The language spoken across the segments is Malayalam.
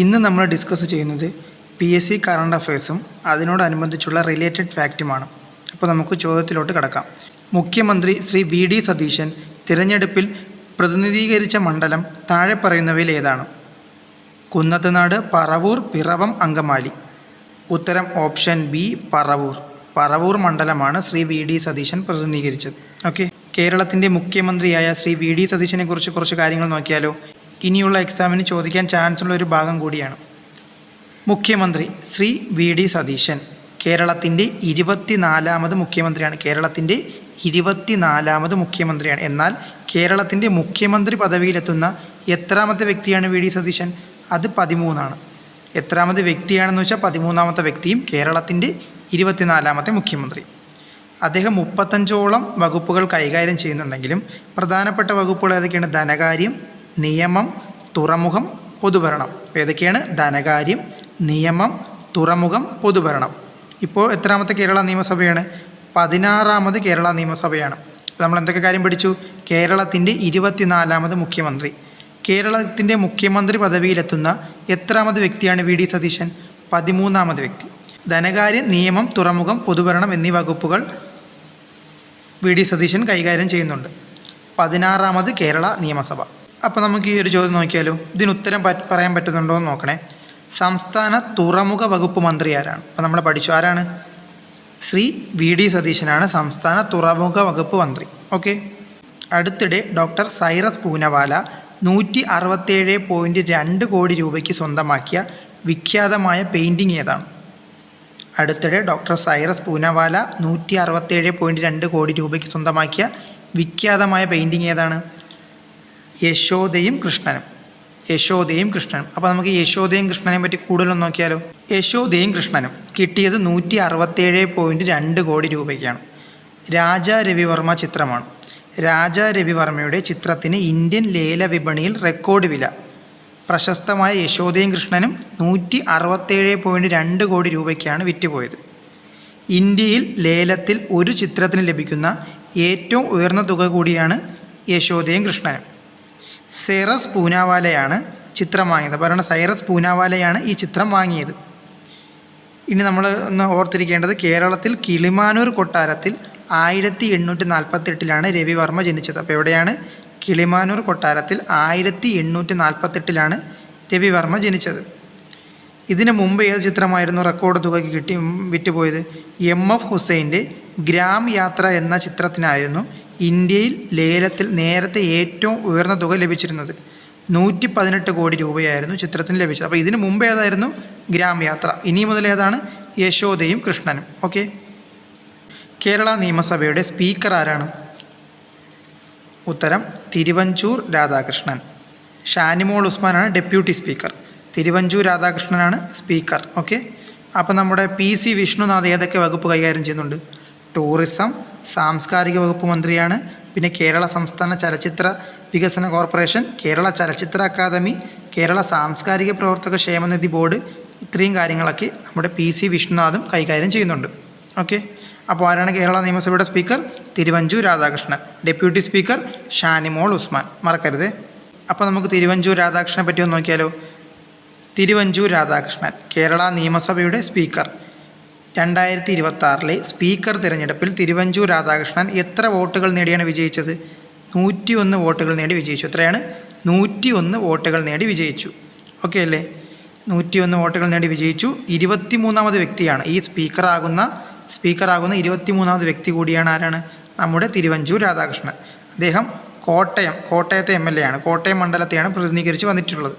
ഇന്ന് നമ്മൾ ഡിസ്കസ് ചെയ്യുന്നത് PSC കറണ്ട് അഫയേഴ്സും അതിനോടനുബന്ധിച്ചുള്ള റിലേറ്റഡ് ഫാക്റ്റുമാണ്. അപ്പോൾ നമുക്ക് ചോദ്യത്തിലോട്ട് കടക്കാം. മുഖ്യമന്ത്രി ശ്രീ VD സതീശൻ തിരഞ്ഞെടുപ്പിൽ പ്രതിനിധീകരിച്ച മണ്ഡലം താഴെ പറയുന്നവയിൽ ഏതാണ്? കുന്നത്തുനാട്, പറവൂർ, പിറവം, അങ്കമാലി. ഉത്തരം ഓപ്ഷൻ ബി, പറവൂർ. പറവൂർ മണ്ഡലമാണ് ശ്രീ VD സതീശൻ പ്രതിനിധീകരിച്ചത്. ഓക്കെ, കേരളത്തിൻ്റെ മുഖ്യമന്ത്രിയായ ശ്രീ VD സതീശനെ കുറിച്ച് കുറച്ച് കാര്യങ്ങൾ നോക്കിയാലോ. ഇനിയുള്ള എക്സാമിന് ചോദിക്കാൻ ചാൻസ് ഉള്ള ഒരു ഭാഗം കൂടിയാണ്. മുഖ്യമന്ത്രി ശ്രീ VD സതീശൻ കേരളത്തിൻ്റെ 24ാമത് മുഖ്യമന്ത്രിയാണ്. കേരളത്തിൻ്റെ 24ാമത് മുഖ്യമന്ത്രിയാണ്. എന്നാൽ കേരളത്തിൻ്റെ മുഖ്യമന്ത്രി പദവിയിലെത്തുന്ന എത്രാമത്തെ വ്യക്തിയാണ് VD സതീശൻ? അത് 13ആണ്. എത്രാമത്തെ വ്യക്തിയാണെന്ന് വെച്ചാൽ 13ാമത്തെ വ്യക്തിയും കേരളത്തിൻ്റെ 24ാമത്തെ മുഖ്യമന്ത്രി. അദ്ദേഹം 35ഓളം വകുപ്പുകൾ കൈകാര്യം ചെയ്യുന്നുണ്ടെങ്കിലും പ്രധാനപ്പെട്ട വകുപ്പുകൾ ഏതൊക്കെയാണ്? ധനകാര്യം, നിയമം, തുറമുഖം, പൊതുഭരണം. ഏതൊക്കെയാണ്? ധനകാര്യം, നിയമം, തുറമുഖം, പൊതുഭരണം. ഇപ്പോൾ എത്രാമത്തെ കേരള നിയമസഭയാണ്? 16ാമത് കേരള നിയമസഭയാണ്. നമ്മൾ എന്തൊക്കെ കാര്യം പഠിച്ചു? കേരളത്തിൻ്റെ 24ാമത് മുഖ്യമന്ത്രി. കേരളത്തിൻ്റെ മുഖ്യമന്ത്രി പദവിയിലെത്തുന്ന എത്രാമത് വ്യക്തിയാണ് VD സതീശൻ? 13ാമത് വ്യക്തി. ധനകാര്യം, നിയമം, തുറമുഖം, പൊതുഭരണം എന്നീ വകുപ്പുകൾ VD സതീശൻ കൈകാര്യം ചെയ്യുന്നുണ്ട്. 16ാമത് കേരള നിയമസഭ. അപ്പോൾ നമുക്ക് ഈ ഒരു ചോദ്യം നോക്കിയാലോ. ഇതിന് ഉത്തരം പറയാൻ പറ്റുന്നുണ്ടോ എന്ന് നോക്കണേ. സംസ്ഥാന തുറമുഖ വകുപ്പ് മന്ത്രി ആരാണ്? അപ്പോൾ നമ്മൾ പഠിച്ചു ആരാണ്? ശ്രീ VD സതീശനാണ് സംസ്ഥാന തുറമുഖ വകുപ്പ് മന്ത്രി. ഓക്കെ. അടുത്തിടെ ഡോക്ടർ സൈറസ് പൂനവാല 167.2 കോടി രൂപയ്ക്ക് സ്വന്തമാക്കിയ വിഖ്യാതമായ പെയിൻറ്റിങ് ഏതാണ്? അടുത്തിടെ ഡോക്ടർ സൈറസ് പൂനവാല 167.2 കോടി രൂപയ്ക്ക് സ്വന്തമാക്കിയ വിഖ്യാതമായ പെയിൻറ്റിങ് ഏതാണ്? യശോദയും കൃഷ്ണനും. യശോദയും കൃഷ്ണനും. അപ്പോൾ നമുക്ക് യശോദയും കൃഷ്ണനെ പറ്റി കൂടുതലൊന്ന് നോക്കിയാലോ. യശോദയും കൃഷ്ണനും കിട്ടിയത് 167.2 കോടി രൂപയ്ക്കാണ്. രാജാ രവിവർമ്മ ചിത്രമാണ്. രാജാ രവിവർമ്മയുടെ ചിത്രത്തിന് ഇന്ത്യൻ ലേല വിപണിയിൽ റെക്കോർഡ് വില. പ്രശസ്തമായ യശോദയും കൃഷ്ണനും 167.2 കോടി രൂപയ്ക്കാണ് വിറ്റുപോയത്. ഇന്ത്യയിൽ ലേലത്തിൽ ഒരു ചിത്രത്തിന് ലഭിക്കുന്ന ഏറ്റവും ഉയർന്ന തുക കൂടിയാണ് യശോദയും കൃഷ്ണനും. സൈറസ് പൂനാവാലയാണ് ചിത്രം വാങ്ങിയത്. പറയുന്നത് സൈറസ് പൂനാവാലയാണ് ഈ ചിത്രം വാങ്ങിയത്. ഇനി നമ്മൾ ഒന്ന് ഓർത്തിരിക്കേണ്ടത്, കേരളത്തിൽ കിളിമാനൂർ കൊട്ടാരത്തിൽ 1848 രവിവർമ്മ ജനിച്ചത്. അപ്പോൾ എവിടെയാണ്? കിളിമാനൂർ കൊട്ടാരത്തിൽ 1848 രവിവർമ്മ ജനിച്ചത്. ഇതിനു മുമ്പ് ഏത് ചിത്രമായിരുന്നു റെക്കോർഡ് തുകയ്ക്ക് വിറ്റുപോയത്? MF ഹുസൈൻ്റെ ഗ്രാം യാത്ര എന്ന ചിത്രത്തിനായിരുന്നു ഇന്ത്യയിൽ ലേലത്തിൽ നേരത്തെ ഏറ്റവും ഉയർന്ന തുക ലഭിച്ചിരുന്നത്. 118 കോടി രൂപയായിരുന്നു ചിത്രത്തിന് ലഭിച്ചത്. അപ്പോൾ ഇതിനു മുമ്പ് ഏതായിരുന്നു? ഗ്രാം യാത്ര. ഇനി മുതൽ ഏതാണ്? യശോദയും കൃഷ്ണനും. ഓക്കെ. കേരള നിയമസഭയുടെ സ്പീക്കർ ആരാണ്? ഉത്തരം തിരുവഞ്ചൂർ രാധാകൃഷ്ണൻ. ഷാനിമോൾ ഉസ്മാനാണ് ഡെപ്യൂട്ടി സ്പീക്കർ. തിരുവഞ്ചൂർ രാധാകൃഷ്ണനാണ് സ്പീക്കർ. ഓക്കെ. അപ്പോൾ നമ്മുടെ PC വിഷ്ണുനാഥ് ഏതൊക്കെ വകുപ്പ് കൈകാര്യം ചെയ്യുന്നുണ്ട്? ടൂറിസം, സാംസ്കാരിക വകുപ്പ് മന്ത്രിയാണ്. പിന്നെ കേരള സംസ്ഥാന ചലച്ചിത്ര വികസന കോർപ്പറേഷൻ, കേരള ചലച്ചിത്ര അക്കാദമി, കേരള സാംസ്കാരിക പ്രവർത്തക ക്ഷേമനിധി ബോർഡ്, ഇത്രയും കാര്യങ്ങളൊക്കെ നമ്മുടെ PC വിഷ്ണുനാഥും കൈകാര്യം ചെയ്യുന്നുണ്ട്. ഓക്കെ. അപ്പോൾ ആരാണ് കേരള നിയമസഭയുടെ speaker? Thiruvanchoor Radhakrishnan. Deputy speaker Shanimol Usman. മറക്കരുത്. അപ്പോൾ നമുക്ക് തിരുവഞ്ചൂർ രാധാകൃഷ്ണനെ പറ്റി ഒന്ന് നോക്കിയാലോ. തിരുവഞ്ചൂർ രാധാകൃഷ്ണൻ കേരള നിയമസഭയുടെ സ്പീക്കർ. 2026 സ്പീക്കർ തിരഞ്ഞെടുപ്പിൽ തിരുവഞ്ചൂർ രാധാകൃഷ്ണൻ എത്ര വോട്ടുകൾ നേടിയാണ് വിജയിച്ചത്? 101 വോട്ടുകൾ നേടി വിജയിച്ചു. എത്രയാണ്? 101 വോട്ടുകൾ നേടി വിജയിച്ചു. ഓക്കെ അല്ലേ? 101 വോട്ടുകൾ നേടി വിജയിച്ചു. 23ാമത് വ്യക്തിയാണ് ഈ സ്പീക്കറാകുന്ന 23ാമത് വ്യക്തി കൂടിയാണ്. ആരാണ്? നമ്മുടെ തിരുവഞ്ചൂർ രാധാകൃഷ്ണൻ. അദ്ദേഹം കോട്ടയത്തെ MLA ആണ്. കോട്ടയം മണ്ഡലത്തെയാണ് പ്രതിനിധീകരിച്ച് വന്നിട്ടുള്ളത്.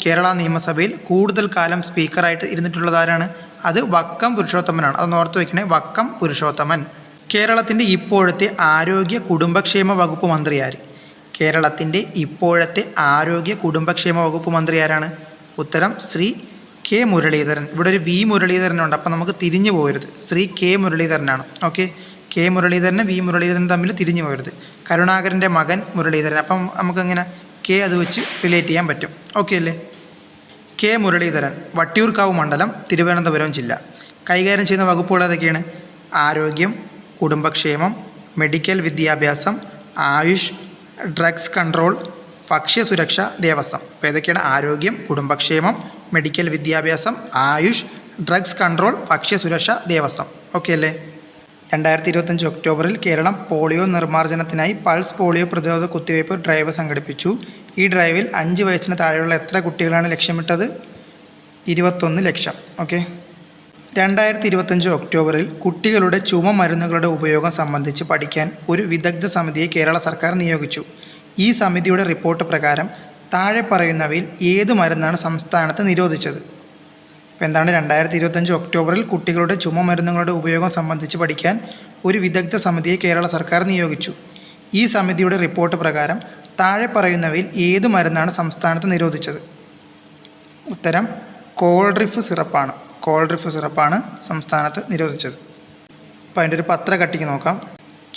കേരള നിയമസഭയിൽ കൂടുതൽ കാലം സ്പീക്കറായിട്ട് ഇരുന്നിട്ടുള്ളത് ആരാണ്? അത് വക്കം പുരുഷോത്തമനാണ്. അതൊന്ന് ഓർത്ത് വയ്ക്കണേ, വക്കം പുരുഷോത്തമൻ. കേരളത്തിൻ്റെ ഇപ്പോഴത്തെ ആരോഗ്യ കുടുംബക്ഷേമ വകുപ്പ് മന്ത്രി ആര്? കേരളത്തിൻ്റെ ഇപ്പോഴത്തെ ആരോഗ്യ കുടുംബക്ഷേമ വകുപ്പ് മന്ത്രി ആരാണ്? ഉത്തരം ശ്രീ K മുരളീധരൻ. ഇവിടെ ഒരു V മുരളീധരനുണ്ട്, അപ്പോൾ നമുക്ക് തിരിഞ്ഞു പോകരുത്. ശ്രീ K മുരളീധരനാണ്. ഓക്കെ. K മുരളീധരനും V മുരളീധരനും തമ്മിൽ തിരിഞ്ഞു പോകരുത്. കരുണാകരൻ്റെ മകൻ മുരളീധരൻ. അപ്പം നമുക്കങ്ങനെ K അത് വെച്ച് റിലേറ്റ് ചെയ്യാൻ പറ്റും. ഓക്കെ അല്ലേ? K മുരളീധരൻ വട്ടിയൂർക്കാവ് മണ്ഡലം, തിരുവനന്തപുരം ജില്ല. കൈകാര്യം ചെയ്യുന്ന വകുപ്പുകൾ ഏതൊക്കെയാണ്? ആരോഗ്യം, കുടുംബക്ഷേമം, മെഡിക്കൽ വിദ്യാഭ്യാസം, ആയുഷ്, ഡ്രഗ്സ് കൺട്രോൾ, ഭക്ഷ്യസുരക്ഷ, ദേവസ്വം. അപ്പോൾ ഏതൊക്കെയാണ്? ആരോഗ്യം, കുടുംബക്ഷേമം, മെഡിക്കൽ വിദ്യാഭ്യാസം, ആയുഷ്, ഡ്രഗ്സ് കൺട്രോൾ, ഭക്ഷ്യസുരക്ഷ, ദേവസ്വം. ഓക്കെ അല്ലേ? 2025 ഒക്ടോബറിൽ കേരളം പോളിയോ നിർമ്മാർജ്ജനത്തിനായി പൾസ് പോളിയോ പ്രതിരോധ കുത്തിവയ്പ് ഡ്രൈവ് സംഘടിപ്പിച്ചു. ഈ ഡ്രൈവിൽ 5 വയസ്സിന് താഴെയുള്ള എത്ര കുട്ടികളാണ് ലക്ഷ്യമിട്ടത്? 21 ലക്ഷം. ഓക്കെ. 2025 ഒക്ടോബറിൽ കുട്ടികളുടെ ചുമ മരുന്നുകളുടെ ഉപയോഗം സംബന്ധിച്ച് പഠിക്കാൻ ഒരു വിദഗ്ധ സമിതിയെ കേരള സർക്കാർ നിയോഗിച്ചു. ഈ സമിതിയുടെ റിപ്പോർട്ട് പ്രകാരം താഴെ പറയുന്നവയിൽ ഏത് മരുന്നാണ് സംസ്ഥാനത്ത് നിരോധിച്ചത്? അപ്പോൾ എന്താണ് 2025 ഒക്ടോബറിൽ കുട്ടികളുടെ ചുമ മരുന്നുകളുടെ ഉപയോഗം സംബന്ധിച്ച് പഠിക്കാൻ ഒരു വിദഗ്ധ സമിതിയെ കേരള സർക്കാർ നിയോഗിച്ചു. ഈ സമിതിയുടെ റിപ്പോർട്ട് പ്രകാരം താഴെ പറയുന്നവയിൽ ഏത് മരുന്നാണ് സംസ്ഥാനത്ത് നിരോധിച്ചത്? ഉത്തരം കോൾഡ്രിഫ് സിറപ്പാണ്. കോൾഡ്രിഫ് സിറപ്പാണ് സംസ്ഥാനത്ത് നിരോധിച്ചത്. അപ്പോൾ അതിൻ്റെ ഒരു പത്ര കട്ടിക്ക് നോക്കാം.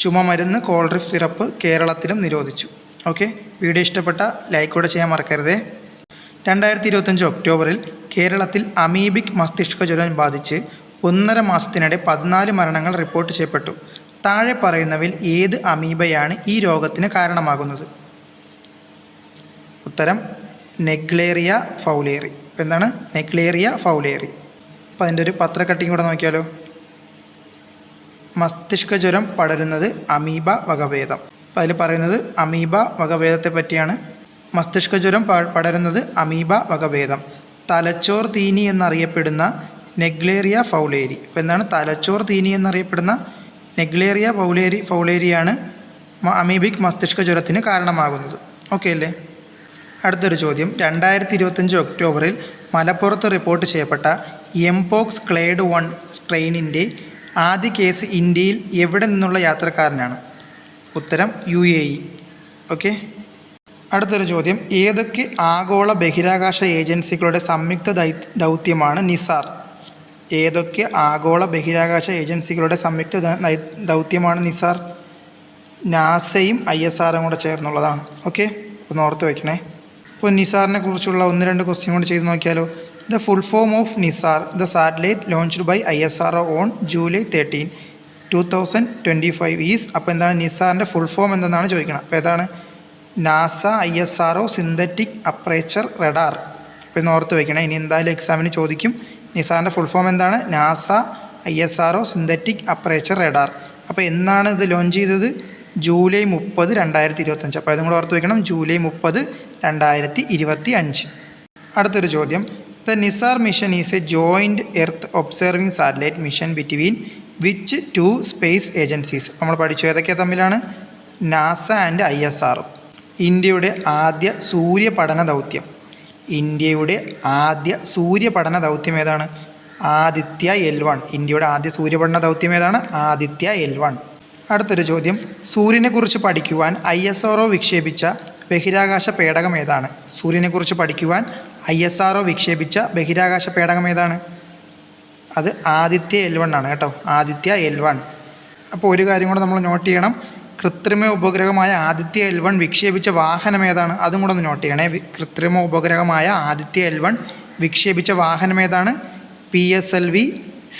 ചുമ മരുന്ന് കോൾഡ്രിഫ് സിറപ്പ് കേരളത്തിലും നിരോധിച്ചു. ഓക്കെ. വീഡിയോ ഇഷ്ടപ്പെട്ട ലൈക്ക് കൂടെ ചെയ്യാൻ മറക്കരുതേ. 2025 ഒക്ടോബറിൽ കേരളത്തിൽ അമീബിക് മസ്തിഷ്ക ജ്വരം ബാധിച്ച് 1.5 മാസത്തിനിടെ 14 മരണങ്ങൾ റിപ്പോർട്ട് ചെയ്യപ്പെട്ടു. താഴെ പറയുന്നവയിൽ ഏത് അമീബയാണ് ഈ രോഗത്തിന് കാരണമാകുന്നത്? ഉത്തരം നെഗ്ലേറിയ ഫൗലേറി. അപ്പോൾ എന്താണ് നെഗ്ലേറിയ ഫൗലേറി? അപ്പോൾ അതിൻ്റെ ഒരു പത്ര കട്ടിങ് കൂടെ നോക്കിയാലോ. മസ്തിഷ്ക ജ്വരം പടരുന്നത് അമീബ വകഭേദം. അപ്പോൾ അതിൽ പറയുന്നത് അമീബ വകഭേദത്തെ പറ്റിയാണ്. മസ്തിഷ്ക ജ്വരം പടരുന്നത് അമീബ വകഭേദം. തലച്ചോർ തീനി എന്നറിയപ്പെടുന്ന നെഗ്ലേറിയ ഫൗലേരി. അപ്പോൾ എന്താണ് തലച്ചോർ തീനി എന്നറിയപ്പെടുന്ന നെഗ്ലേറിയ ഫൗലേരിയാണ് അമീബിക് മസ്തിഷ്ക ജ്വരത്തിന് കാരണമാകുന്നത്. ഓക്കെ അല്ലേ? അടുത്തൊരു ചോദ്യം. 2025 ഒക്ടോബറിൽ മലപ്പുറത്ത് റിപ്പോർട്ട് ചെയ്യപ്പെട്ട എംപോക്സ് ക്ലേഡ് 1 സ്ട്രെയിനിൻ്റെ ആദ്യ കേസ് ഇന്ത്യയിൽ എവിടെ നിന്നുള്ള യാത്രക്കാരനാണ്? ഉത്തരം UAE. ഓക്കെ. അടുത്തൊരു ചോദ്യം. ഏതൊക്കെ ആഗോള ബഹിരാകാശ ഏജൻസികളുടെ സംയുക്ത ദൗത്യമാണ് നിസാർ? ഏതൊക്കെ ആഗോള ബഹിരാകാശ ഏജൻസികളുടെ സംയുക്ത ദൗത്യമാണ് നിസാർ? നാസയും ISROയും കൂടെ ചേർന്നുള്ളതാണ്. ഓക്കെ. ഒന്ന് ഓർത്ത് വയ്ക്കണേ. അപ്പോൾ നിസാറിനെ കുറിച്ചുള്ള 1-2 ക്വസ്റ്റ്യൻ കൊണ്ട് ചെയ്ത് നോക്കിയാലോ. The full form of NISAR, the satellite launched by ISRO on July 13, 2025 is. അപ്പോൾ എന്താണ് നിസാറിൻ്റെ ഫുൾ ഫോം എന്തെന്നാണ് ചോദിക്കണം. അപ്പോൾ ഏതാണ്? NASA ISRO synthetic aperture radar. അപ്പോൾ ഇന്ന് ഓർത്ത് വയ്ക്കണം. ഇനി എന്തായാലും എക്സാമിന് ചോദിക്കും. നിസാറിൻ്റെ ഫുൾ ഫോം എന്താണ്? NASA ISRO synthetic aperture radar. അപ്പോൾ എന്നാണ് ഇത് ലോഞ്ച് ചെയ്തത്? July 30, 2025. അപ്പോൾ അതും കൂടെ ഓർത്ത് വയ്ക്കണം. July 30, 2025. അടുത്തൊരു ചോദ്യം. The Nisar mission is A joint earth observing satellite mission between which 2 space agencies? നമ്മൾ പഠിച്ചു ഏതൊക്കെ തമ്മിലാണ്? NASA and ISRO. ഇന്ത്യയുടെ ആദ്യ സൂര്യപഠന ദൗത്യം. ഇന്ത്യയുടെ ആദ്യ സൂര്യപഠന ദൗത്യം ഏതാണ്? ആദിത്യ L1. ഇന്ത്യയുടെ ആദ്യ സൂര്യപഠന ദൗത്യം ഏതാണ്? ആദിത്യ L1. അടുത്തൊരു ചോദ്യം. സൂര്യനെക്കുറിച്ച് പഠിക്കുവാൻ ISRO വിക്ഷേപിച്ച ബഹിരാകാശ പേടകം ഏതാണ്? സൂര്യനെക്കുറിച്ച് പഠിക്കുവാൻ ISRO വിക്ഷേപിച്ച ബഹിരാകാശ പേടകം ഏതാണ്? അത് ആദിത്യ L1 ആണ് കേട്ടോ. ആദിത്യ L1. അപ്പോൾ ഒരു കാര്യം കൂടെ നമ്മൾ നോട്ട് ചെയ്യണം. കൃത്രിമ ഉപഗ്രഹമായ ആദിത്യ L1 വിക്ഷേപിച്ച വാഹനം ഏതാണ്? അതും കൂടെ ഒന്ന് നോട്ട് ചെയ്യണേ. കൃത്രിമ ഉപഗ്രഹമായ ആദിത്യ L1 വിക്ഷേപിച്ച വാഹനം ഏതാണ്? PSLV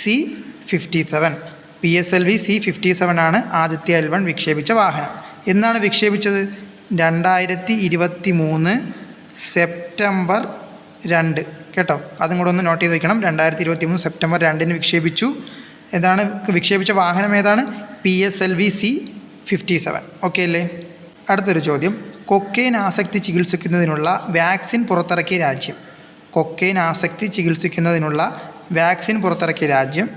C-57. PSLV C-57 ആണ് ആദിത്യ L1 വിക്ഷേപിച്ച വാഹനം. എന്നാണ് വിക്ഷേപിച്ചത്? 2023 സെപ്റ്റംബർ 2 കേട്ടോ. അതും കൂടെ ഒന്ന് നോട്ട് ചെയ്ത് വയ്ക്കണം. 2023 സെപ്റ്റംബർ 2 വിക്ഷേപിച്ചു. എന്താണ് വിക്ഷേപിച്ച വാഹനം ഏതാണ്? PSLV C-57. ഓക്കെ അല്ലേ? അടുത്തൊരു ചോദ്യം. കൊക്കെയിൻ ആസക്തി ചികിത്സിക്കുന്നതിനുള്ള വാക്സിൻ പുറത്തിറക്കിയ രാജ്യം? കൊക്കെയിൻ ആസക്തി ചികിത്സിക്കുന്നതിനുള്ള വാക്സിൻ പുറത്തിറക്കിയ രാജ്യം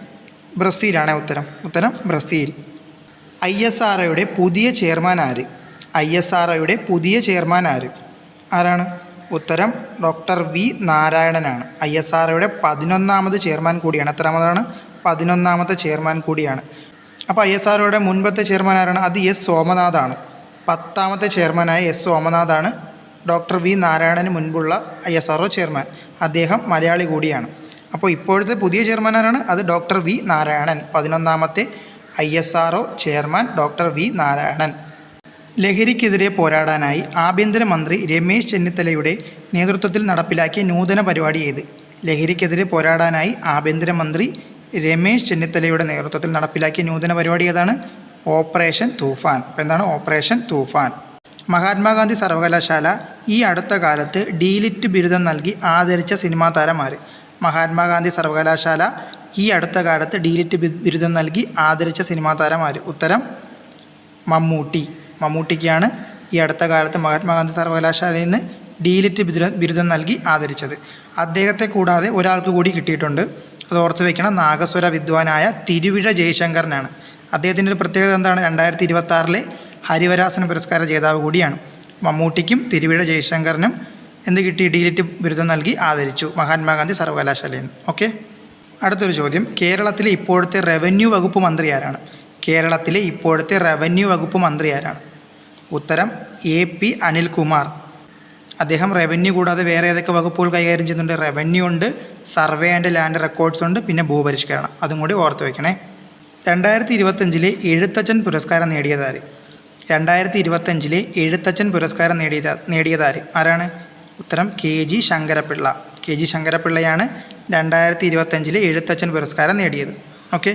ബ്രസീലാണ്. ഉത്തരം ബ്രസീൽ. ISROയുടെ പുതിയ ചെയർമാൻ ആര്? ISROയുടെ പുതിയ ചെയർമാൻ ആരാണ്? ഉത്തരം ഡോക്ടർ V നാരായണനാണ്. ISROയുടെ 11ാമത് ചെയർമാൻ കൂടിയാണ്. എത്രാമതാണ്? 11ാമത്തെ ചെയർമാൻ കൂടിയാണ്. അപ്പോൾ ISROയുടെ മുൻപത്തെ ചെയർമാൻ ആരാണ്? അത് S സോമനാഥാണ്. 10ാമത്തെ ചെയർമാനായ S സോമനാഥാണ് ഡോക്ടർ V നാരായണന് മുൻപുള്ള ISRO ചെയർമാൻ. അദ്ദേഹം മലയാളി കൂടിയാണ്. അപ്പോൾ ഇപ്പോഴത്തെ പുതിയ ചെയർമാൻ ആരാണ്? അത് ഡോക്ടർ V നാരായണൻ. 11ാമത്തെ ISRO chairman doctor V Narayanan. ലഹരിക്കെതിരെ പോരാടാനായി ആഭ്യന്തരമന്ത്രി രമേശ് ചെന്നിത്തലയുടെ നേതൃത്വത്തിൽ നടപ്പിലാക്കിയ നൂതന പരിപാടി ഏത്? ലഹരിക്കെതിരെ പോരാടാനായി ആഭ്യന്തരമന്ത്രി രമേശ് ചെന്നിത്തലയുടെ നേതൃത്വത്തിൽ നടപ്പിലാക്കിയ നൂതന പരിപാടി ഏതാണ്? ഓപ്പറേഷൻ തൂഫാൻ. അപ്പോൾ എന്താണ് ഓപ്പറേഷൻ തൂഫാൻ? മഹാത്മാഗാന്ധി സർവകലാശാല ഈ അടുത്ത കാലത്ത് ഡീലിറ്റ് ബിരുദം നൽകി ആദരിച്ച സിനിമാ താരം ആര്? മഹാത്മാഗാന്ധി സർവകലാശാല ഈ അടുത്ത കാലത്ത് ഡീലിറ്റ് ബിരുദം നൽകി ആദരിച്ച സിനിമാ താരം ആര്? ഉത്തരം മമ്മൂട്ടി. മമ്മൂട്ടിക്കാണ് ഈ അടുത്ത കാലത്ത് മഹാത്മാഗാന്ധി സർവകലാശാലയിൽ നിന്ന് ഡീലിറ്റ് ബിരുദം നൽകി ആദരിച്ചത്. അദ്ദേഹത്തെ കൂടാതെ ഒരാൾക്ക് കൂടി കിട്ടിയിട്ടുണ്ട്. അത് ഓർത്ത് വയ്ക്കണം. നാഗസ്വര വിദ്വാനായ തിരുവിഴ ജയശങ്കറിനാണ്. അദ്ദേഹത്തിൻ്റെ ഒരു പ്രത്യേകത എന്താണ്? 2026 ഹരിവരാസന പുരസ്കാര ജേതാവ് കൂടിയാണ്. മമ്മൂട്ടിക്കും തിരുവിഴ ജയശങ്കറിനും എന്ത് കിട്ടി? ഡീലിറ്റ് ബിരുദം നൽകി ആദരിച്ചു മഹാത്മാഗാന്ധി സർവകലാശാലയിൽ നിന്ന്. ഓക്കെ, അടുത്തൊരു ചോദ്യം. കേരളത്തിലെ ഇപ്പോഴത്തെ റവന്യൂ വകുപ്പ് മന്ത്രി ആരാണ്? കേരളത്തിലെ ഇപ്പോഴത്തെ റവന്യൂ വകുപ്പ് മന്ത്രി ആരാണ്? ഉത്തരം AP അനിൽകുമാർ. അദ്ദേഹം റവന്യൂ കൂടാതെ വേറെ ഏതൊക്കെ വകുപ്പുകൾ കൈകാര്യം ചെയ്യുന്നുണ്ട്? റവന്യൂ ഉണ്ട്, സർവേ ആൻഡ് ലാൻഡ് റെക്കോർഡ്സ് ഉണ്ട്, പിന്നെ ഭൂപരിഷ്കരണം. അതും കൂടി ഓർത്ത് വയ്ക്കണേ. 2025 എഴുത്തച്ഛൻ പുരസ്കാരം നേടിയതാര്? 2025 എഴുത്തച്ഛൻ പുരസ്കാരം നേടിയതാര്? ആരാണ്? ഉത്തരം KG ശങ്കരപ്പിള്ള. KG ശങ്കരപ്പിള്ളയാണ് 2025 എഴുത്തച്ഛൻ പുരസ്കാരം നേടിയത്. ഓക്കെ,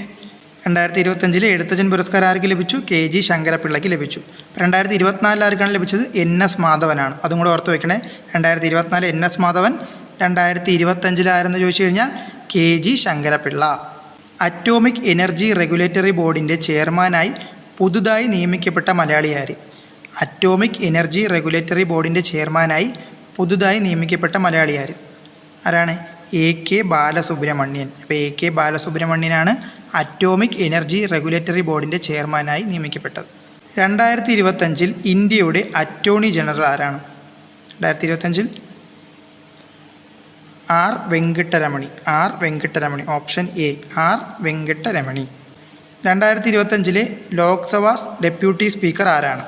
2025 എഴുത്തച്ഛൻ പുരസ്കാരം ആർക്ക് ലഭിച്ചു? KG ശങ്കരപ്പിള്ളയ്ക്ക് ലഭിച്ചു. 2024 ആർക്കാണ് ലഭിച്ചത്? NS മാധവനാണ്. അതും കൂടെ ഓർത്ത് വയ്ക്കണേ. 2024 NS മാധവൻ, 2025 ആരെന്ന് ചോദിച്ചു കഴിഞ്ഞാൽ KG Sankara Pillai. Atomic energy regulatory ബോർഡിൻ്റെ ചെയർമാനായി പുതുതായി നിയമിക്കപ്പെട്ട മലയാളി ആര്? അറ്റോമിക് എനർജി റെഗുലേറ്ററി ബോർഡിൻ്റെ ചെയർമാനായി പുതുതായി നിയമിക്കപ്പെട്ട മലയാളി ആര്? ആരാണ്? AK ബാലസുബ്രഹ്മണ്യൻ. അപ്പോൾ AK ബാലസുബ്രഹ്മണ്യനാണ് അറ്റോമിക് എനർജി റെഗുലേറ്ററി ബോർഡിൻ്റെ ചെയർമാനായി നിയമിക്കപ്പെട്ടത്. 2025 ഇന്ത്യയുടെ അറ്റോർണി ജനറൽ ആരാണ്? 2025 R Venkataramani. R Venkataramani. Option A R Venkataramani. 2025 Lok Sabha deputy speaker ആരാണ്?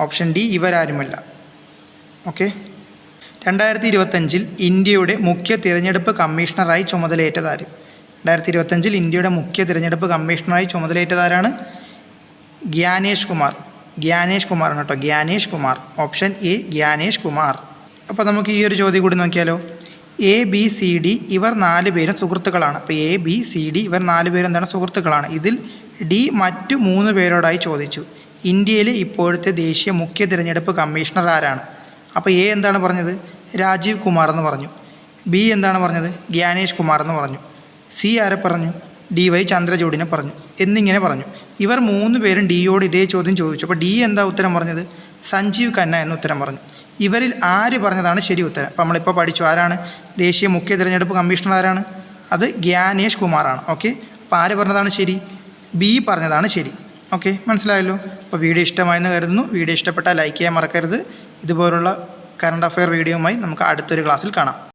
ഓപ്ഷൻ D ഇവരാരുമല്ല. ഓക്കെ, 2025 ഇന്ത്യയുടെ മുഖ്യ തിരഞ്ഞെടുപ്പ് കമ്മീഷണറായി ചുമതലയേറ്റതാര്? 2025 ഇന്ത്യയുടെ മുഖ്യ തിരഞ്ഞെടുപ്പ് കമ്മീഷണറായി ചുമതലയേറ്റതാരാണ്? ഗ്യാനേഷ് കുമാർ. ഗ്യാനേഷ് കുമാറാണ് കേട്ടോ. ഗ്യാനേഷ് കുമാർ. Option A Gyanesh Kumar. അപ്പോൾ നമുക്ക് ഈ ഒരു ചോദ്യം കൂടി നോക്കിയാലോ. ABCD ഇവർ 4 പേരും സുഹൃത്തുക്കളാണ്. അപ്പോൾ ABCD ഇവർ 4 പേരും എന്താണ്? സുഹൃത്തുക്കളാണ്. ഇതിൽ D മറ്റു 3 പേരോടായി ചോദിച്ചു. ഇന്ത്യയിലെ ഇപ്പോഴത്തെ ദേശീയ മുഖ്യ തിരഞ്ഞെടുപ്പ് കമ്മീഷണർ ആരാണ്? അപ്പോൾ A എന്താണ് പറഞ്ഞത്? രാജീവ് കുമാർ എന്ന് പറഞ്ഞു. B എന്താണ് പറഞ്ഞത്? ഗ്യാനേഷ് കുമാർ എന്ന് പറഞ്ഞു. C ആരെ പറഞ്ഞു? DY ചന്ദ്രചൂഡിനെ പറഞ്ഞു. എന്നിങ്ങനെ പറഞ്ഞു. ഇവർ 3 പേരും Dയോട് ഇതേ ചോദ്യം ചോദിച്ചു. അപ്പോൾ D എന്താ ഉത്തരം പറഞ്ഞത്? സഞ്ജീവ് ഖന്ന എന്ന് ഉത്തരം പറഞ്ഞു. ഇവരിൽ ആര് പറഞ്ഞതാണ് ശരി ഉത്തരം? അപ്പോൾ നമ്മളിപ്പോൾ പഠിച്ചു. ആരാണ് ദേശീയ മുഖ്യ തിരഞ്ഞെടുപ്പ് കമ്മീഷണർ? ആരാണ്? അത് ഗ്യാനേഷ് കുമാറാണ്. ഓക്കെ, അപ്പോൾ ആര് പറഞ്ഞതാണ് ശരി? B പറഞ്ഞതാണ് ശരി. ഓക്കെ, മനസ്സിലായല്ലോ. അപ്പോൾ വീഡിയോ ഇഷ്ടമായെന്ന് കരുതുന്നു. വീഡിയോ ഇഷ്ടപ്പെട്ടാൽ ലൈക്ക് ചെയ്യാൻ മറക്കരുത്. ഇതുപോലുള്ള കറണ്ട് അഫെയർ വീഡിയോയുമായി നമുക്ക് അടുത്തൊരു ക്ലാസ്സിൽ കാണാം.